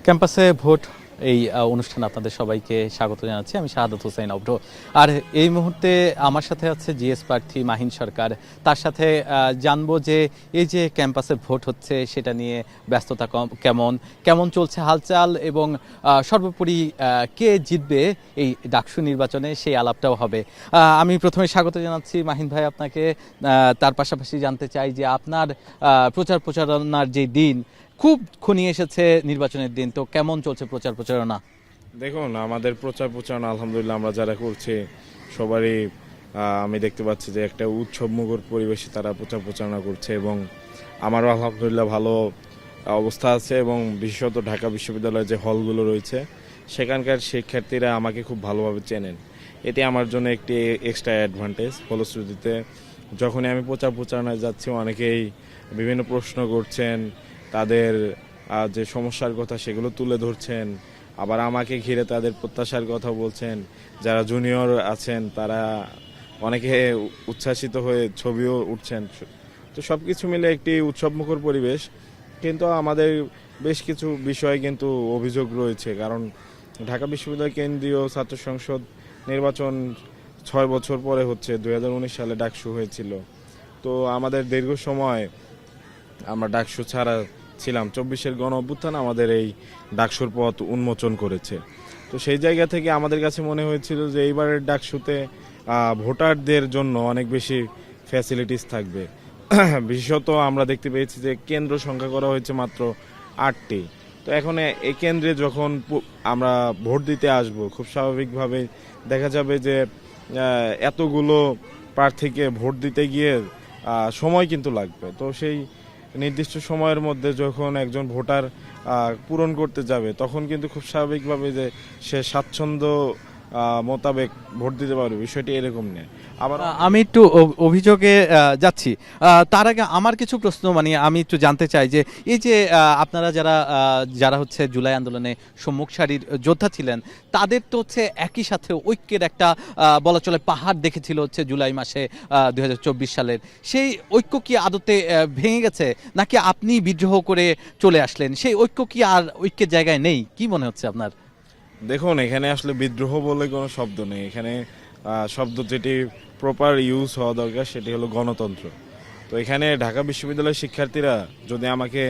ক্যাম্পাসে ভোট এই অনুষ্ঠানে আপনাদের সবাইকে স্বাগত জানাচ্ছি। আমি শাহাদাত হোসেন অব্র। আর এই মুহূর্তে আমার সাথে আছে জিএস প্রার্থী মাহিন সরকার। তার সাথে জানবো যে এই যে ক্যাম্পাসে ভোট হচ্ছে সেটা নিয়ে ব্যস্ততা কেমন কেমন চলছে হালচাল, এবং সর্বোপরি কে জিতবে এই ডাকসু নির্বাচনে সেই আলাপটাও হবে। আমি প্রথমে স্বাগত জানাচ্ছি মাহিন ভাই আপনাকে। তার পাশাপাশি জানতে চাই যে আপনার প্রচারণার যে দিন খুব ঘনিয়ে এসেছে, নির্বাচনের দিন, তো কেমন চলছে প্রচার প্রচারণা? দেখুন, আমাদের প্রচারণা আলহামদুলিল্লাহ আমরা যারা করছি সবারই আমি দেখতে পাচ্ছি যে একটা উৎসব মুখর পরিবেশে তারা প্রচারণা করছে, এবং আমারও আলহামদুলিল্লাহ ভালো অবস্থা আছে। এবং বিশেষত ঢাকা বিশ্ববিদ্যালয়ের যে হলগুলো রয়েছে সেখানকার শিক্ষার্থীরা আমাকে খুব ভালোভাবে চেনেন। এটি আমার জন্য একটি এক্সট্রা অ্যাডভান্টেজ। ফলশ্রুতিতে যখনই আমি প্রচারণায় যাচ্ছি অনেকেই বিভিন্ন প্রশ্ন করছেন, তাদের যে সমস্যার কথা সেগুলো তুলে ধরছেন, আবার আমাকে ঘিরে তাদের প্রত্যাশার কথা বলছেন। যারা জুনিয়র আছেন তারা অনেকে উচ্ছ্বাসিত হয়ে ছবিও উঠছেন। তো সব কিছু মিলে একটি উৎসবমুখর পরিবেশ। কিন্তু আমাদের বেশ কিছু বিষয়ে কিন্তু অভিযোগ রয়েছে, কারণ ঢাকা বিশ্ববিদ্যালয় কেন্দ্রীয় ছাত্র সংসদ নির্বাচন 6 বছর পরে হচ্ছে। 2019 সালে ডাকসু হয়েছিল। তো আমাদের দীর্ঘ সময় আমরা ডাকসু ছাড়া ছিলাম। 24-এর গণ অভ্যুত্থান আমাদের এই ডাকসুর পথ উন্মোচন করেছে। তো সেই জায়গা থেকে আমাদের কাছে মনে হয়েছিল যে এইবারের ডাকসুতে ভোটারদের জন্য অনেক বেশি ফ্যাসিলিটিস থাকবে। বিশেষত আমরা দেখতে পেয়েছি যে কেন্দ্র সংখ্যা করা হয়েছে মাত্র 8টি। তো এখন এই কেন্দ্রে যখন আমরা ভোট দিতে আসব, খুব স্বাভাবিকভাবে দেখা যাবে যে এতগুলো প্রার্থীকে ভোট দিতে গিয়ে সময় কিন্তু লাগবে। তো সেই নির্দিষ্ট সময়ের মধ্যে যখন একজন ভোটার পূরণ করতে যাবে তখন কিন্তু খুব স্বাভাবিকভাবে যে সে স্বাচ্ছন্দ্য মোতাবেক ভোট দিতে পারবে, বিষয়টি এরকম নেই। আবার আমি একটু অভিযোগে যাচ্ছি। তার আগে আমার কিছু প্রশ্ন, মানে আমি একটু জানতে চাই যে এই যে আপনারা যারা হচ্ছে জুলাই আন্দোলনে সম্মুখ সারির যোদ্ধা ছিলেন, তাদের তো হচ্ছে একই সাথে ঐক্যের একটা বলা চলে পাহাড় দেখেছিল হচ্ছে জুলাই মাসে 2024 সালের। সেই ঐক্য কি আদতে ভেঙে গেছে, নাকি আপনি বিদ্রোহ করে চলে আসলেন? সেই ঐক্য কি আর ঐক্যের জায়গায় নেই? কি মনে হচ্ছে আপনার? দেখুন, এখানে আসলে বিদ্রোহ বলে কোনো শব্দ নেই। এখানে শব্দ যেটি প্রপার ইউজ হওয়া দরকার সেটি হলো গণতন্ত্র। তো এখানে ঢাকা বিশ্ববিদ্যালয়ের শিক্ষার্থীরা যদি আমাকে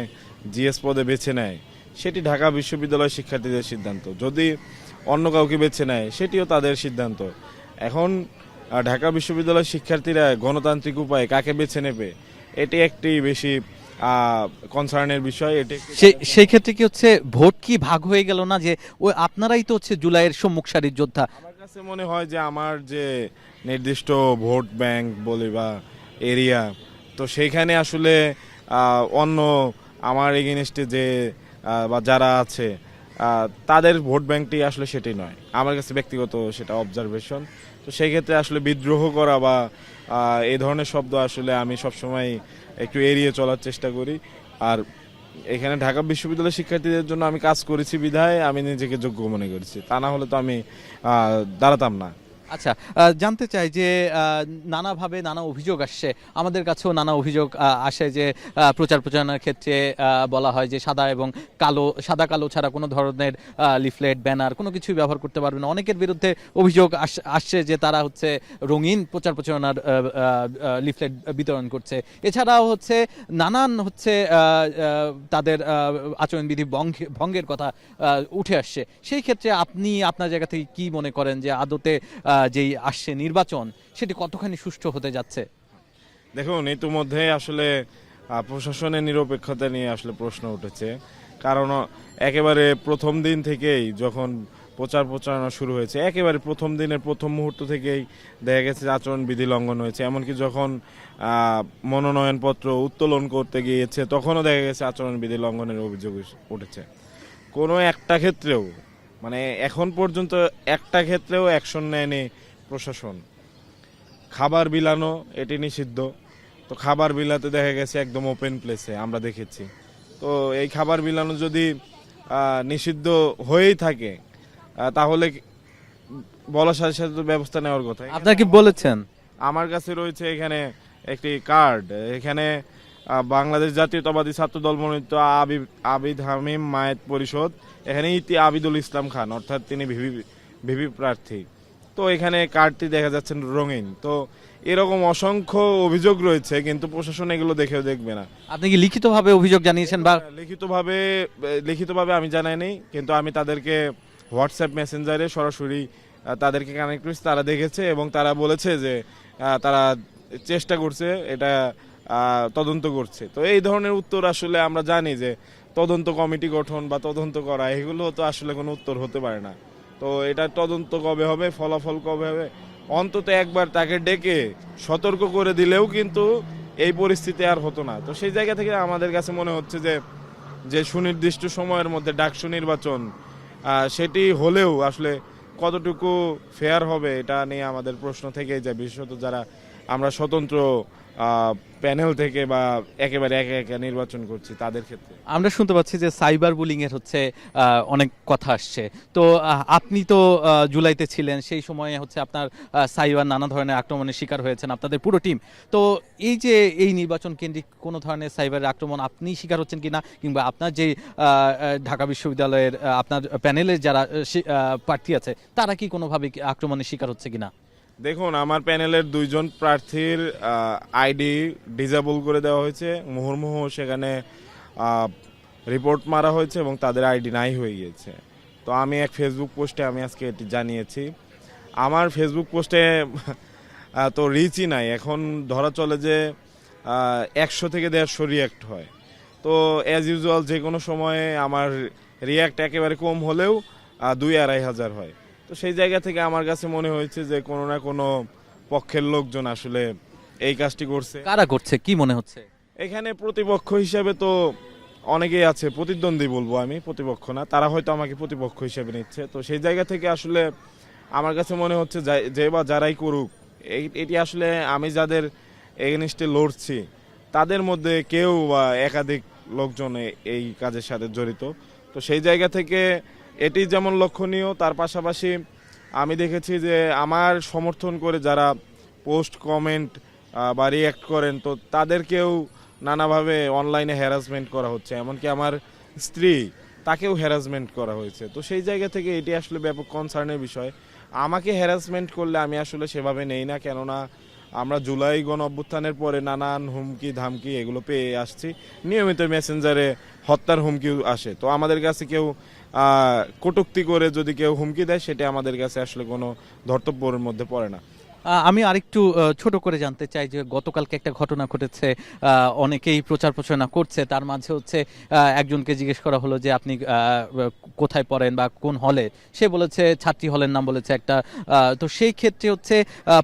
জিএস পদে বেছে নেয় সেটি ঢাকা বিশ্ববিদ্যালয়ের শিক্ষার্থীদের সিদ্ধান্ত। যদি অন্য কাউকে বেছে নেয় সেটিও তাদের সিদ্ধান্ত। এখন ঢাকা বিশ্ববিদ্যালয়ের শিক্ষার্থীরা গণতান্ত্রিক উপায়ে কাকে বেছে নেবে এটি একটি বেশি কনসার্নের বিষয়। এটি সেই ক্ষেত্রে কি হচ্ছে ভোট কি ভাগ হয়ে গেল না, যে ওই আপনারাই তো হচ্ছে জুলাইয়ের সম্মুখ সারির যোদ্ধা? আমার কাছে মনে হয় যে আমার যে নির্দিষ্ট ভোট ব্যাংক বলি বা এরিয়া, তো সেইখানে আসলে অন্য আমার এগেনস্টে যে বা যারা আছে তাদের ভোট ব্যাংকটি আসলে সেটি নয়। আমার কাছে ব্যক্তিগত সেটা অবজারভেশন। তো সেই ক্ষেত্রে আসলে বিদ্রোহ করা বা এই ধরনের শব্দ আসলে আমি সবসময় একটু এড়িয়ে চলার চেষ্টা করি। আর এখানে ঢাকা বিশ্ববিদ্যালয়ের শিক্ষার্থীদের জন্য আমি কাজ করেছি বিধায় আমি নিজেকে যোগ্য মনে করেছি, তা না হলে তো আমি দাঁড়াতাম না। আচ্ছা, জানতে চাই যে নানাভাবে নানা অভিযোগ আসছে, আমাদের কাছেও নানা অভিযোগ আসে যে প্রচার প্রচারণার ক্ষেত্রে বলা হয় যে সাদা কালো ছাড়া কোনো ধরনের লিফলেট ব্যানার কোনো কিছুই ব্যবহার করতে পারবে না। অনেকের বিরুদ্ধে অভিযোগ আসছে যে তারা হচ্ছে রঙিন প্রচার প্রচারণার লিফলেট বিতরণ করছে। এছাড়াও হচ্ছে নানান হচ্ছে তাদের আচরণবিধি ভঙ্গের কথা উঠে আসছে। সেই ক্ষেত্রে আপনি আপনার জায়গা থেকে কি মনে করেন যে আদতে যেই আসছে নির্বাচন সেটি কতখানি সুষ্ঠু হতে যাচ্ছে? দেখুন, ইতিমধ্যে আসলে প্রশাসনের নিরপেক্ষতা নিয়ে আসলে প্রশ্ন উঠেছে। কারণ একেবারে প্রথম দিন থেকেই যখন প্রচারণা শুরু হয়েছে, একেবারে প্রথম দিনের প্রথম মুহূর্ত থেকেই দেখা গেছে যে আচরণবিধি লঙ্ঘন হয়েছে। এমনকি যখন মনোনয়নপত্র উত্তোলন করতে গিয়েছে তখনও দেখা গেছে আচরণবিধি লঙ্ঘনের অভিযোগ উঠেছে। কোনো একটা ক্ষেত্রেও, মানে এখন পর্যন্ত একটা ক্ষেত্রেও অ্যাকশন নেয়নি প্রশাসন। খাবার বিলানো এটি নিষিদ্ধ। তো খাবার বিলাতে দেখা গেছে একদম ওপেন প্লেসে আমরা দেখেছি। তো এই খাবার বিলানো যদি নিষিদ্ধ হয়েই থাকে তাহলে বলার সাথে সাথে তো ব্যবস্থা নেওয়ার কথা। আপনার কি বলেছেন? আমার কাছে রয়েছে এখানে একটি কার্ড। এখানে বাংলাদেশ জাতীয়তাবাদী ছাত্র দল মনোনীত আবিদ হামিম মায়েত পরিষদ, এখানে ইতি আবিদুল ইসলাম খান, অর্থাৎ তিনি ভিপি প্রার্থী। তো এখানে কার্ডটি দেখা যাচ্ছে রঙিন। তো এরকম অসংখ্য অভিযোগ রয়েছে, কিন্তু প্রশাসন এগুলো দেখেও দেখবে না। আপনি কি লিখিতভাবে অভিযোগ জানিয়েছেন বা লিখিতভাবে আমি জানাইনি, কিন্তু আমি তাদেরকে হোয়াটসঅ্যাপ মেসেঞ্জারে সরাসরি তাদেরকে কানেক্ট করেছি, তারা দেখেছে এবং তারা বলেছে যে তারা চেষ্টা করছে, এটা তদন্ত করছে। তো এই ধরনের উত্তর আসলে আমরা জানি যে তদন্ত কমিটি গঠন বা তদন্ত করা, এগুলো তো আসলে কোনো উত্তর হতে পারে না। তো এটা তদন্ত কবে হবে, ফলাফল কবে হবে, অন্তত একবার তাকে ডেকে সতর্ক করে দিলেও কিন্তু এই পরিস্থিতি আর হতো না। তো সেই জায়গা থেকে আমাদের কাছে মনে হচ্ছে যে সুনির্দিষ্ট সময়ের মধ্যে ডাকসু নির্বাচন সেটি হলেও আসলে কতটুকু ফেয়ার হবে, এটা নিয়ে আমাদের প্রশ্ন থেকেই যায়, বিশেষত যারা আমরা স্বতন্ত্র প্যানেল থেকে বা একেবারে একা একা নির্বাচন করছি তাদের ক্ষেত্রে। আমরা শুনতে পাচ্ছি যে সাইবার বুলিং এর হচ্ছে অনেক কথা আসছে। তো আপনি তো জুলাইতে ছিলেন, সেই সময়ে হচ্ছে আপনার সাইবার নানা ধরনের আক্রমণের শিকার হয়েছেন আপনাদের পুরো টিম। তো এই যে এই নির্বাচন কেন্দ্রিক কোনো ধরনের সাইবার আক্রমণ আপনি শিকার হচ্ছেন কিনা, কিংবা আপনার যে ঢাকা বিশ্ববিদ্যালয়ের আপনার প্যানেলের যারা প্রার্থী আছে তারা কি কোনোভাবে আক্রমণের শিকার হচ্ছে কিনা? দেখুন, আমার প্যানেলের 2 জন প্রার্থীর আইডি ডিসেবল করে দেওয়া হয়েছে, মুহুর্মুহু সেখানে রিপোর্ট মারা হয়েছে এবং তাদের আইডি নাই হয়ে গিয়েছে। তো আমি এক ফেসবুক পোস্টে আমি আজকে এটি জানিয়েছি। আমার ফেসবুক পোস্টে তো রিচই নাই, এখন ধরা চলে যে 100 থেকে 150 রিয়াক্ট হয়। তো অ্যাজ ইউজুয়াল যে কোনো সময়ে আমার রিয়াক্ট একেবারে কম হলেও 2-2.5 হাজার হয়। তো সেই জায়গা থেকে আমার কাছে মনে হয়েছে যে কোনো না কোনো পক্ষের লোকজন আসলে এই কাজটি করছে। কারা করছে কি মনে হচ্ছে? এখানে প্রতিপক্ষ হিসাবে তো অনেকেই আছে, প্রতিদ্বন্দ্বী বলবো আমি, প্রতিপক্ষ না, তারা হয়তো আমাকে প্রতিপক্ষ হিসেবে নিচ্ছে। তো সেই জায়গা থেকে আসলে আমার কাছে মনে হচ্ছে যে বা যারাই করুক, এটি আসলে আমি যাদের এগেনিস্টে লড়ছি তাদের মধ্যে কেউ বা একাধিক লোকজন এই কাজের সাথে জড়িত। তো সেই জায়গা থেকে এটি যেমন লক্ষণীয়, তার পাশাপাশি আমি দেখেছি যে আমার সমর্থন করে যারা পোস্ট কমেন্ট বা রিঅ্যাক্ট করেন, তো তাদেরকেও নানাভাবে অনলাইনে হ্যারাসমেন্ট করা হচ্ছে, এমনকি আমার স্ত্রী তাকেও হ্যারাসমেন্ট করা হয়েছে। তো সেই জায়গা থেকে এটি আসলে ব্যাপক কনসার্নের বিষয়। আমাকে হ্যারাসমেন্ট করলে আমি আসলে সেভাবে নেই না, কেননা আমরা জুলাই গণ অভ্যুত্থানের পরে নানান হুমকি ধামকি এগুলো পেয়ে আসছি, নিয়মিত মেসেঞ্জারে হত্যার হুমকিও আসে। তো আমাদের কাছে কেউ কটূক্তি করে যদি কেউ হুমকি দেয়, সেটা আমাদের কাছে আসলে কোনো ধর্তব্যের মধ্যে পড়ে না। আমি আরেকটু ছোট করে জানতে চাই যে গতকালকে একটা ঘটনা ঘটেছে, অনেকেই প্রচার প্রচারণা করছে, তার মাঝে হচ্ছে একজনকে জিজ্ঞেস করা হলো যে আপনি কোথায় পড়েন বা কোন হলে, সে বলেছে ছাত্রী হলের নাম বলেছে একটা। তো সেই ক্ষেত্রে হচ্ছে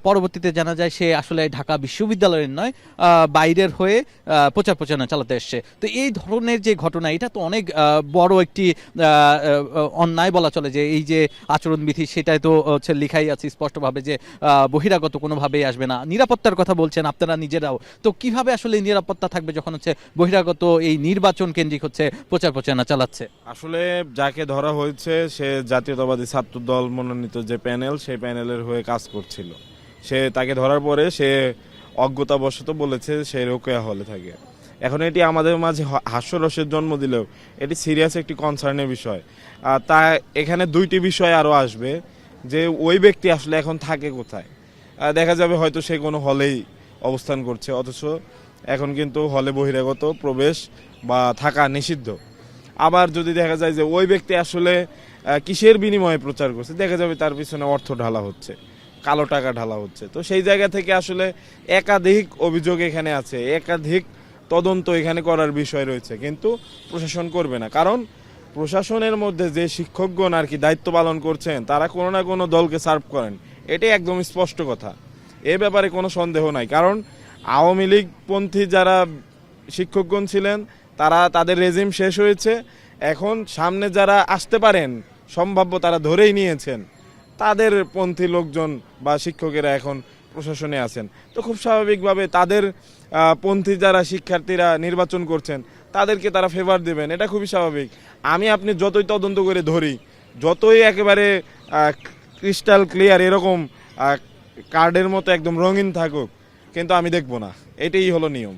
পরবর্তীতে জানা যায় সে আসলে ঢাকা বিশ্ববিদ্যালয়ের নয়, বাইরের হয়ে প্রচার প্রচারণা চালাতে এসছে। তো এই ধরনের যে ঘটনা, এটা তো অনেক বড় একটি অন্যায় বলা চলে, যে এই যে আচরণবিধি সেটাই তো হচ্ছে লেখাই আছে স্পষ্টভাবে যে বহিরাগত কোনোভাবেই আসবে না। নিরাপত্তার কথা বলছেন আপনারা নিজেরাও, তো কিভাবে আসলে নিরাপত্তা থাকবে যখন হচ্ছে বহিরাগত এই নির্বাচন কেন্দ্রিক হচ্ছে প্রচার প্রচারণা চালাচ্ছে? আসলে যাকে ধরা হয়েছে সে জাতীয়তাবাদী ছাত্র দল মনোনীত যে প্যানেল, সেই প্যানেলের হয়ে কাজ করছিল। তাকে ধরার পরে সে অজ্ঞতাবশত বলেছে সে রোকেয়া হলে থাকে। এখন এটি আমাদের মাঝে হাস্যরসের জন্ম দিলেও এটি সিরিয়াস একটি কনসার্নের বিষয়। তা এখানে 2টি বিষয় আরও আসবে, যে ওই ব্যক্তি আসলে এখন থাকে কোথায়। দেখা যাবে হয়তো সে কোনো হলেই অবস্থান করছে, অথচ এখন কিন্তু হলে বহিরাগত প্রবেশ বা থাকা নিষিদ্ধ। আবার যদি দেখা যায় যে ওই ব্যক্তি আসলে কিসের বিনিময়ে প্রচার করছে, দেখা যাবে তার পিছনে অর্থ ঢালা হচ্ছে, কালো টাকা ঢালা হচ্ছে। তো সেই জায়গা থেকে আসলে একাধিক অভিযোগ এখানে আছে, একাধিক তদন্ত এখানে করার বিষয় রয়েছে, কিন্তু প্রশাসন করবে না। কারণ প্রশাসনের মধ্যে যে শিক্ষকগণ আর কি দায়িত্ব পালন করছেন, তারা কোনো না কোনো দলকে সার্ভ করেন, এটাই একদম স্পষ্ট কথা, এ ব্যাপারে কোনো সন্দেহ নাই। কারণ আওয়ামী লীগপন্থী যারা শিক্ষকগণ ছিলেন, তাদের রেজিম শেষ হয়েছে, এখন সামনে যারা আসতে পারেন সম্ভাব্য তারা ধরেই নিয়েছেন, তাদের পন্থী লোকজন বা শিক্ষকেরা এখন প্রশাসনে আছেন। তো খুব স্বাভাবিকভাবে তাদের পন্থী যারা শিক্ষার্থীরা নির্বাচন করছেন তাদেরকে তারা ফেভার দেবেন, এটা খুবই স্বাভাবিক। আপনি যতই তদন্ত করে ধরি, যতই একেবারে ক্রিস্টাল ক্লিয়ার এরকম কার্ডের মতো একদম রঙিন থাকুক, কিন্তু আমি দেখব না, এটাই হলো নিয়ম।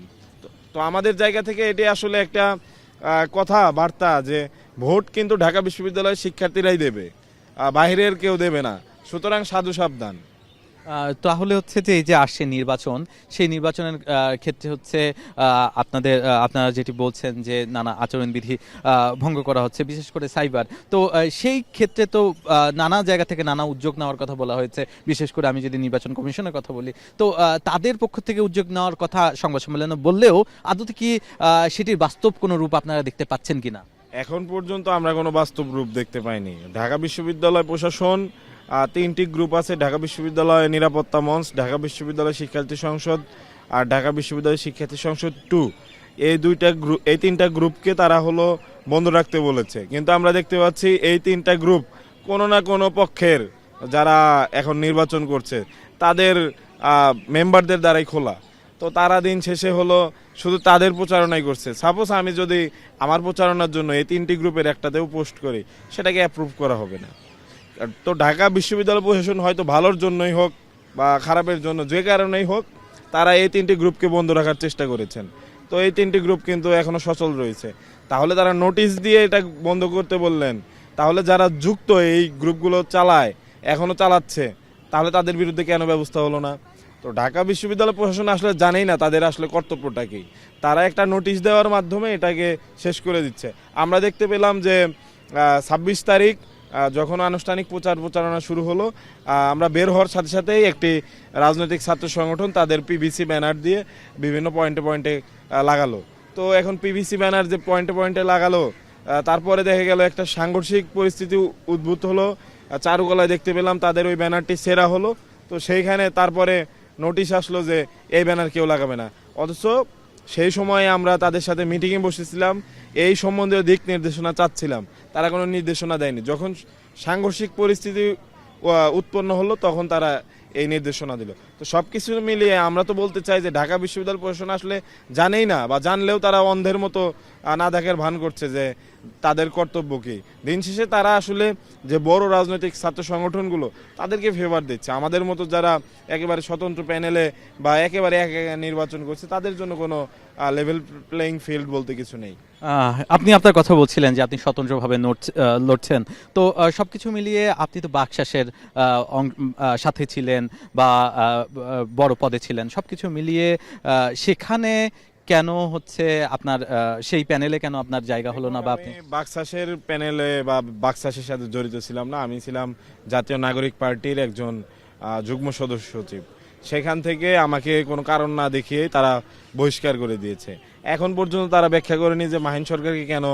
তো আমাদের জায়গা থেকে এটি আসলে একটা কথা বার্তা যে ভোট কিন্তু ঢাকা বিশ্ববিদ্যালয়ের শিক্ষার্থীরাই দেবে, বাইরের কেউ দেবে না। সুতরাং সাধু সাবধান। তাহলে হচ্ছে যে এই যে আসছে নির্বাচন, সেই নির্বাচনের ক্ষেত্রে হচ্ছে আপনারা যেটি বলছেন যে নানা আচরণবিধি ভঙ্গ করা হচ্ছে, বিশেষ করে সাইবার। তো সেই ক্ষেত্রে তো নানা জায়গা থেকে নানা উদ্যোগ নেওয়ার কথা বলা হয়েছে। বিশেষ করে আমি যদি নির্বাচন কমিশনের কথা বলি, তো তাদের পক্ষ থেকে উদ্যোগ নেওয়ার কথা সংবাদ সম্মেলনে বললেও আদতে কি সেটির বাস্তব কোনো রূপ আপনারা দেখতে পাচ্ছেন কিনা? এখন পর্যন্ত আমরা কোনো বাস্তব রূপ দেখতে পাইনি। ঢাকা বিশ্ববিদ্যালয় প্রশাসন, তিনটি গ্রুপ আছে, ঢাকা বিশ্ববিদ্যালয় নিরাপত্তা মঞ্চ, ঢাকা বিশ্ববিদ্যালয় শিক্ষার্থী সংসদ আর ঢাকা বিশ্ববিদ্যালয় শিক্ষার্থী সংসদ 2, এই তিনটা গ্রুপকে তারা হলো বন্ধ রাখতে বলেছে। কিন্তু আমরা দেখতে পাচ্ছি এই তিনটা গ্রুপ কোনো না কোনো পক্ষের, যারা এখন নির্বাচন করছে তাদের মেম্বারদের দ্বারাই খোলা। তো তারা দিন শেষে হলো শুধু তাদের প্রচারণাই করছে। সাপোজ আমি যদি আমার প্রচারণার জন্য এই তিনটি গ্রুপের একটাতেও পোস্ট করি, সেটাকে অ্যাপ্রুভ করা হবে না। তো ঢাকা বিশ্ববিদ্যালয় প্রশাসন হয়তো ভালোর জন্যই হোক বা খারাপের জন্য, যে কারণেই হোক, তারা এই তিনটি গ্রুপকে বন্ধ রাখার চেষ্টা করেছেন। তো এই তিনটি গ্রুপ কিন্তু এখনো সচল রয়েছে। তাহলে তারা নোটিশ দিয়ে এটা বন্ধ করতে বললেন, তাহলে যারা যুক্ত এই গ্রুপগুলো চালায়, এখনো চালাচ্ছে, তাহলে তাদের বিরুদ্ধে কেন ব্যবস্থা হলো না? তো ঢাকা বিশ্ববিদ্যালয় প্রশাসন আসলে জানেই না তাদের আসলে কর্তব্যটা কি। তারা একটা নোটিশ দেওয়ার মাধ্যমে এটাকে শেষ করে দিচ্ছে। আমরা দেখতে পেলাম যে 26 তারিখ যখন আনুষ্ঠানিক প্রচারণা শুরু হলো, আমরা বের হওয়ার সাথে সাথেই একটি রাজনৈতিক ছাত্র সংগঠন তাদের পিভিসি ব্যানার দিয়ে বিভিন্ন পয়েন্টে পয়েন্টে লাগালো। তো এখন পিভিসি ব্যানার যে পয়েন্টে পয়েন্টে লাগালো, তারপরে দেখা গেল একটা সাংঘর্ষিক পরিস্থিতি উদ্ভূত হলো। চারুকলায় দেখতে পেলাম তাদের ওই ব্যানারটি সেরা হলো। তো সেইখানে তারপরে নোটিশ আসলো যে এই ব্যানার কেউ লাগাবে না। অথচ সেই সময়ে আমরা তাদের সাথে মিটিংয়ে বসেছিলাম, এই সম্বন্ধীয় দিক নির্দেশনা চাচ্ছিলাম, তারা কোনো নির্দেশনা দেয়নি। যখন সাংঘর্ষিক পরিস্থিতি উৎপন্ন হলো, তখন তারা এই নির্দেশনা দিল। তো সব কিছু মিলিয়ে আমরা তো বলতে চাই যে ঢাকা বিশ্ববিদ্যালয় প্রশাসন আসলে জানেই না, বা জানলেও তারা অন্ধের মতো না দেখার ভান করছে যে তাদের কর্তব্য কী। দিন শেষে তারা আসলে যে বড় রাজনৈতিক ছাত্র সংগঠনগুলো, তাদেরকে ফেভার দিচ্ছে। আমাদের মতো যারা একেবারে স্বতন্ত্র প্যানেলে বা একেবারে একা নির্বাচন করছে, তাদের জন্য কোনো লেভেল প্লেইং ফিল্ড বলতে কিছু নেই। আপনি আপনার কথা বলছিলেন যে আপনি স্বতন্ত্রভাবে লড়ছেন। তো সবকিছু মিলিয়ে আপনি তো বাকশাসের সাথে ছিলেন বা বড় পদে ছিলেন, সবকিছু মিলিয়ে সেখানে কেন হচ্ছে আপনার সেই প্যানেলে কেন আপনার জায়গা হলো না? বা আপনি বাকশাসের প্যানেলে বা বাকশাসের সাথে জড়িত ছিলাম না। আমি ছিলাম জাতীয় নাগরিক পার্টির একজন যুগ্ম সদস্য সচিব। সেখান থেকে আমাকে কোনো কারণ না দেখিয়ে তারা বহিষ্কার করে দিয়েছে। এখন পর্যন্ত তারা ব্যাখ্যা করেনি যে মাহিন সরকারকে কেন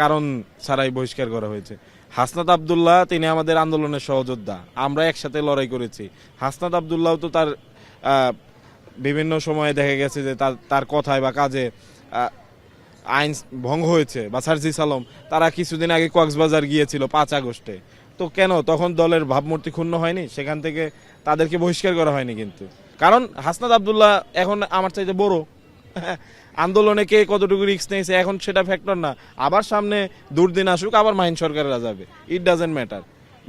কারণ ছাড়াই বহিষ্কার করা হয়েছে। হাসনাত আবদুল্লাহ, তিনি আমাদের আন্দোলনের সহযোদ্ধা, আমরা একসাথে লড়াই করেছি। হাসনাত আবদুল্লাহ তো তার বিভিন্ন সময়ে দেখা গেছে যে তার কথায় বা কাজে আইন ভঙ্গ হয়েছে। বা সার্জিস আলম, তারা কিছুদিন আগে কক্সবাজার গিয়েছিল 5 আগস্টে। তো কেন তখন দলের ভাবমূর্তি ক্ষুণ্ণ হয়নি? সেখান থেকে তাদেরকে বহিষ্কার করা হয়নি। কিন্তু কারণ হাসনাত আবদুল্লাহ এখন আমার চাইতে বড়। আন্দোলনে কে কতটুকু রিস্ক নিয়েছে এখন সেটা ফ্যাক্টর না। আবার সামনে দুর্দিন আসুক, আবার মাহিন সরকারেরা যাবে, it doesn't matter.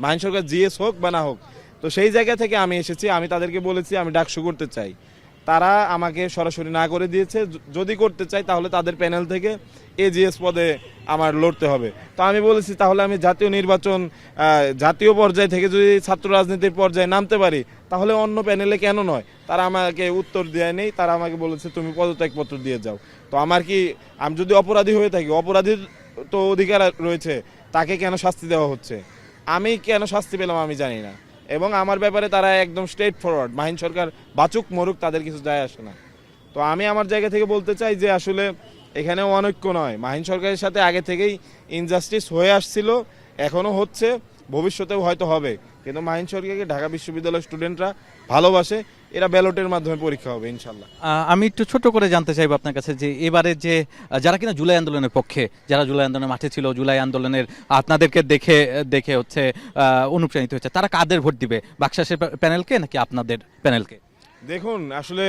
Mahin Sarkar GS হোক বা না হোক। তো সেই জায়গা থেকে আমি এসেছি, আমি তাদেরকে বলেছি আমি ডাকসু করতে চাই। তারা আমাকে সরাসরি না করে দিয়েছে। যদি করতে চাই তাহলে তাদের প্যানেল থেকে এজিএস পদে আমার লড়তে হবে। তো আমি বলেছি তাহলে আমি জাতীয় নির্বাচন, জাতীয় পর্যায় থেকে যদি ছাত্র রাজনীতির পর্যায়ে নামতে পারি, তাহলে অন্য প্যানেলে কেন নয়? তারা আমাকে উত্তর দেয় নেই। তারা আমাকে বলেছে তুমি পদত্যাগপত্র দিয়ে যাও। তো আমার কি, আমি যদি অপরাধী হয়ে থাকি, অপরাধীর তো অধিকার রয়েছে, তাকে কেন শাস্তি দেওয়া হচ্ছে? আমি কেন শাস্তি পেলাম আমি জানি না। এবং আমার ব্যাপারে তারা একদম স্ট্রেট ফরওয়ার্ড, মাহিন সরকার বাচুক মরুক তাদের কিছু যায় আসে না। তো আমি আমার জায়গা থেকে বলতে চাই যে আসলে এখানে অনৈক্য নয়, মাহিন সরকারের সাথে আগে থেকেই ইনজাস্টিস হয়ে আসছিল, এখনও হচ্ছে, ভবিষ্যতেও হয়তো হবে। কিন্তু মাহিন সরকারকে ঢাকা বিশ্ববিদ্যালয়ের স্টুডেন্টরা ভালোবাসে, এরা ব্যালটের মাধ্যমে পরীক্ষা হবে ইনশাল্লাহ। আমি একটু ছোট করে জানতে চাইবো আপনার কাছে যে এবারে যে যারা কিনা জুলাই আন্দোলনের পক্ষে, যারা জুলাই আন্দোলনের মাঠে ছিল, জুলাই আন্দোলনের আপনাদেরকে দেখে দেখে হচ্ছে অনুপ্রাণিত হচ্ছে, তারা কাদের ভোট দিবে? বাকশাসের প্যানেলকে নাকি আপনাদের প্যানেলকে? দেখুন, আসলে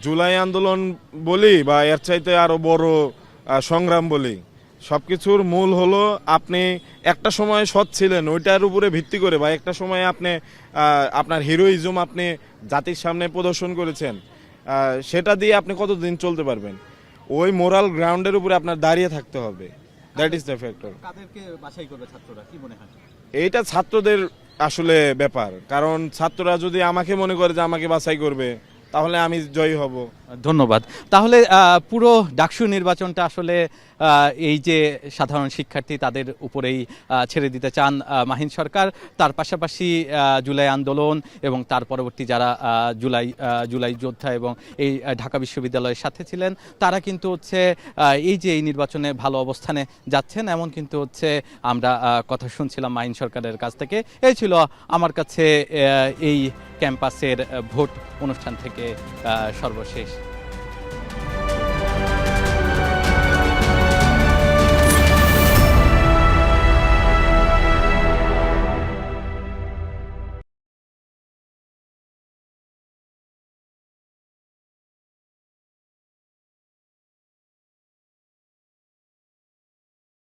জুলাই আন্দোলন বলি বা এর চাইতে আরো বড় সংগ্রাম বলি, সবকিছুর মূল হলো আপনি একটা সময় সৎ ছিলেন, ওইটার উপরে ভিত্তি করে, বা একটা সময় আপনি আপনার হিরোইজম আপনি জাতির সামনে প্রদর্শন করেছেন, সেটা দিয়ে আপনি কতদিন চলতে পারবেন? ওই মোরাল গ্রাউন্ডের উপরে আপনার দাঁড়িয়ে থাকতে হবে, দ্যাট ইজ দ্য ফ্যাক্টর। কাদেরকে বাছাই করবে ছাত্ররা কি মনে হয়? এইটা ছাত্রদের আসলে ব্যাপার, কারণ ছাত্ররা যদি আমাকে মনে করে যে আমাকে বাছাই করবে তাহলে আমি জয়ী হব। ধন্যবাদ। তাহলে পুরো ডাকসু নির্বাচনটা আসলে এই যে সাধারণ শিক্ষার্থী তাদের উপরেই ছেড়ে দিতে চান মাহিন সরকার, তার পাশাপাশি জুলাই আন্দোলন এবং তার পরবর্তী যারা জুলাই যোদ্ধা এবং এই ঢাকা বিশ্ববিদ্যালয়ের সাথে ছিলেন তারা কিন্তু হচ্ছে এই যে এই নির্বাচনে ভালো অবস্থানে যাচ্ছেন এমন কিন্তু হচ্ছে আমরা কথা শুনছিলাম মাহিন সরকারের কাছ থেকে। এই ছিল আমার কাছে এই ক্যাম্পাসের ভোট অনুষ্ঠান থেকে সর্বশেষ